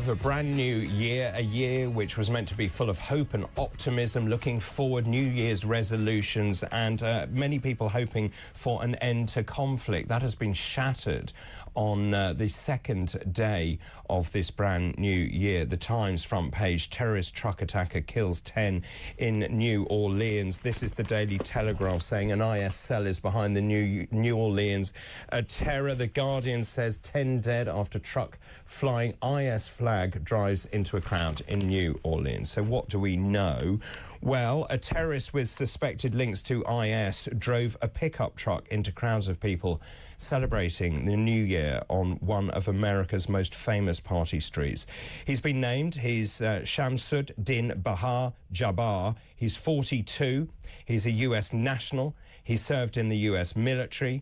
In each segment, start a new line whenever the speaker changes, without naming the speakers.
A brand new year, a year which was meant to be full of hope and optimism, looking forward, New Year's resolutions, and many people hoping for an end to conflict. That has been shattered on the second day of this brand new year. The Times front page: terrorist truck attacker kills 10 in New Orleans. This is the Daily Telegraph saying an IS cell is behind the New Orleans terror. The Guardian says 10 dead after truck flying IS flag drives into a crowd in New Orleans. So what do we know? Well, a terrorist with suspected links to IS drove a pickup truck into crowds of people celebrating the new year on one of America's most famous party streets. He's been named. He's Shamsud Din Bahar Jabbar. He's 42. He's a US national. He served in the US military.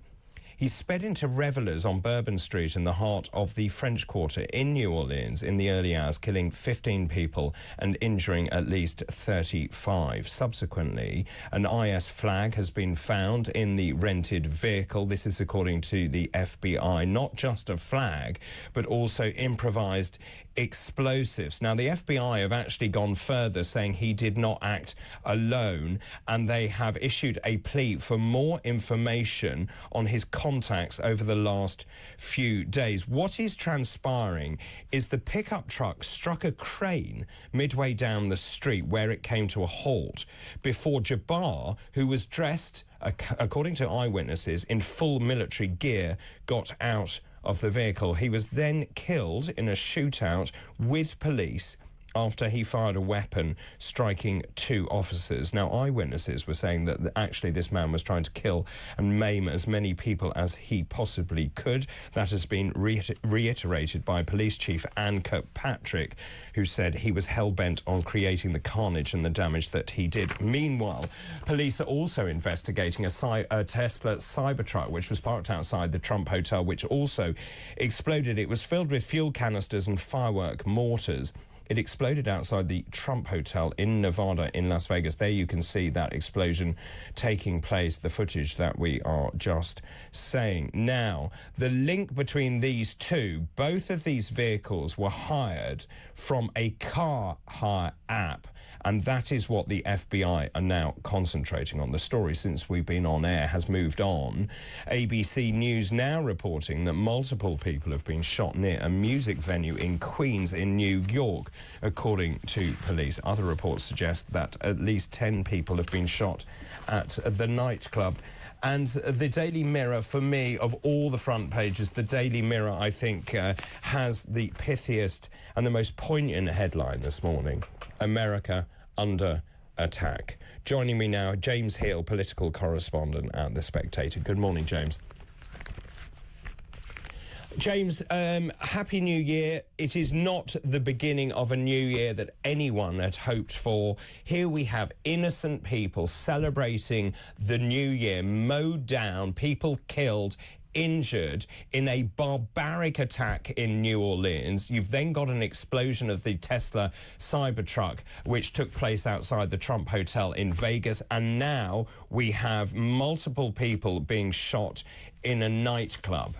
He sped into revelers on Bourbon Street in the heart of the French Quarter in New Orleans in the early hours, killing 15 people and injuring at least 35. Subsequently, an IS flag has been found in the rented vehicle. This is according to the FBI. Not just a flag, but also improvised explosives. Now, the FBI have actually gone further, saying he did not act alone, and they have issued a plea for more information on his contacts over the last few days. What is transpiring is the pickup truck struck a crane midway down the street where it came to a halt before Jabbar, who was dressed, according to eyewitnesses, in full military gear, got out of the vehicle. He was then killed in a shootout with police after he fired a weapon, striking 2 officers. Now, eyewitnesses were saying that actually this man was trying to kill and maim as many people as he possibly could. That has been reiterated by Police Chief Ann Kirkpatrick, who said he was hell-bent on creating the carnage and the damage that he did. Meanwhile, police are also investigating a Tesla Cybertruck, which was parked outside the Trump Hotel, which also exploded. It was filled with fuel canisters and firework mortars. It exploded outside the Trump Hotel in Nevada in Las Vegas. There you can see that explosion taking place, the footage that we are just saying. Now, the link between these two, both of these vehicles were hired from a car hire app, and that is what the FBI are now concentrating on. The story, since we've been on air, has moved on. ABC News now reporting that multiple people have been shot near a music venue in Queens in New York, according to police. Other reports suggest that at least 10 people have been shot at the nightclub. And the Daily Mirror, for me, of all the front pages, the Daily Mirror, I think, has the pithiest and the most poignant headline this morning: America under attack. Joining me now, James Hill, political correspondent at The Spectator. Good morning, James. James, Happy New Year. It is not the beginning of a new year that anyone had hoped for. Here we have innocent people celebrating the new year, mowed down, people killed, injured in a barbaric attack in New Orleans. You've then got an explosion of the Tesla Cybertruck, which took place outside the Trump Hotel in Vegas, and now we have multiple people being shot in a nightclub.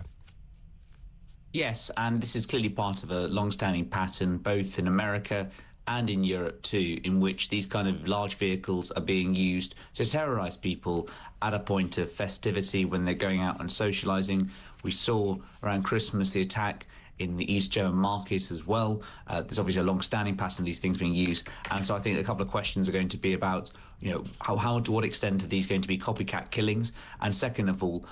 Yes, and this is clearly part of a long-standing pattern, both in America and in Europe too, in which these kind of large vehicles are being used to terrorise people at a point of festivity when they're going out and socialising. We saw around Christmas the attack in the East German markets as well. There's obviously a long-standing pattern of these things being used, and so I think a couple of questions are going to be about, you know, how to what extent are these going to be copycat killings, and second of all,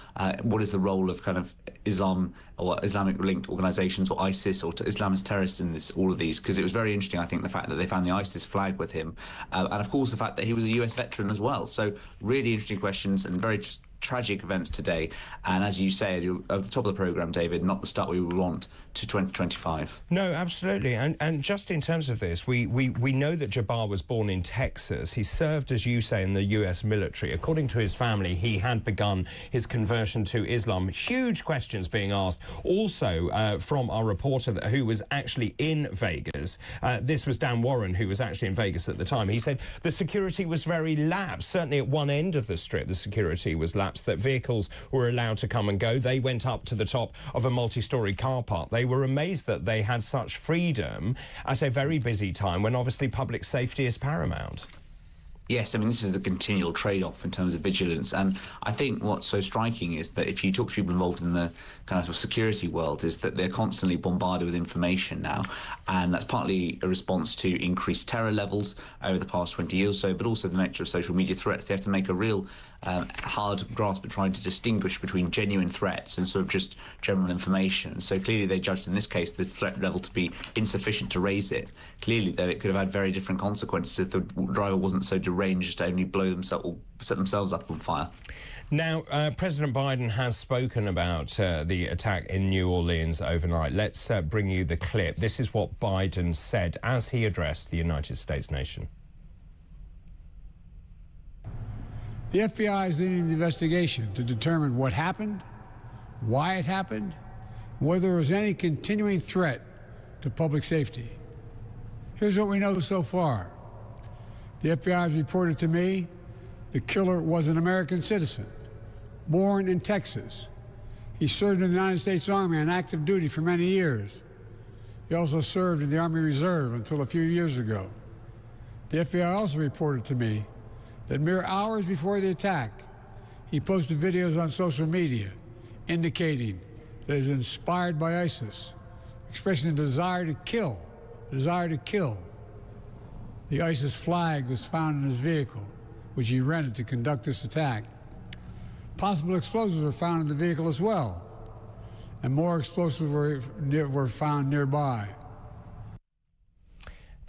what is the role of kind of Islam or Islamic-linked organisations or ISIS or Islamist terrorists in this, all of these? Because it was very interesting, I think, the fact that they found the ISIS flag with him, and of course the fact that he was a US veteran as well. So really interesting questions and very tragic events today, and as you say at the top of the programme, David, not the start we would want to 2025.
No, absolutely. And just in terms of this, we know that Jabbar was born in Texas. He served, as you say, in the US military. According to his family, he had begun his conversion to Islam. Huge questions being asked also from our reporter who was actually in Vegas. This was Dan Warren, who was actually in Vegas at the time. He said the security was very lax. Certainly at one end of the strip, the security was lax. caps that vehicles were allowed to come and go. They went up to the top of a multi-storey car park. They were amazed that they had such freedom at a very busy time when obviously public safety is paramount.
Yes, I mean, this is the continual trade-off in terms of vigilance. And I think what's so striking is that if you talk to people involved in the kind of security world, is that they're constantly bombarded with information now. And that's partly a response to increased terror levels over the past 20 years or so, but also the nature of social media threats. They have to make a real hard grasp at trying to distinguish between genuine threats and sort of just general information. So clearly they judged in this case the threat level to be insufficient to raise it. Clearly, though, it could have had very different consequences if the driver wasn't so deranged to only blow themselves or set themselves up on fire.
Now, President Biden has spoken about the attack in New Orleans overnight. Let's bring you the clip. This is what Biden said as he addressed the United States nation.
The FBI is leading the investigation to determine what happened, why it happened, whether there was any continuing threat to public safety. Here's what we know so far. The FBI has reported to me the killer was an American citizen, born in Texas. He served in the United States Army on active duty for many years. He also served in the Army Reserve until a few years ago. The FBI also reported to me that mere hours before the attack, he posted videos on social media indicating that he was inspired by ISIS, expressing a desire to kill, The ISIS flag was found in his vehicle, which he rented to conduct this attack. Possible explosives were found in the vehicle as well, and more explosives were found nearby.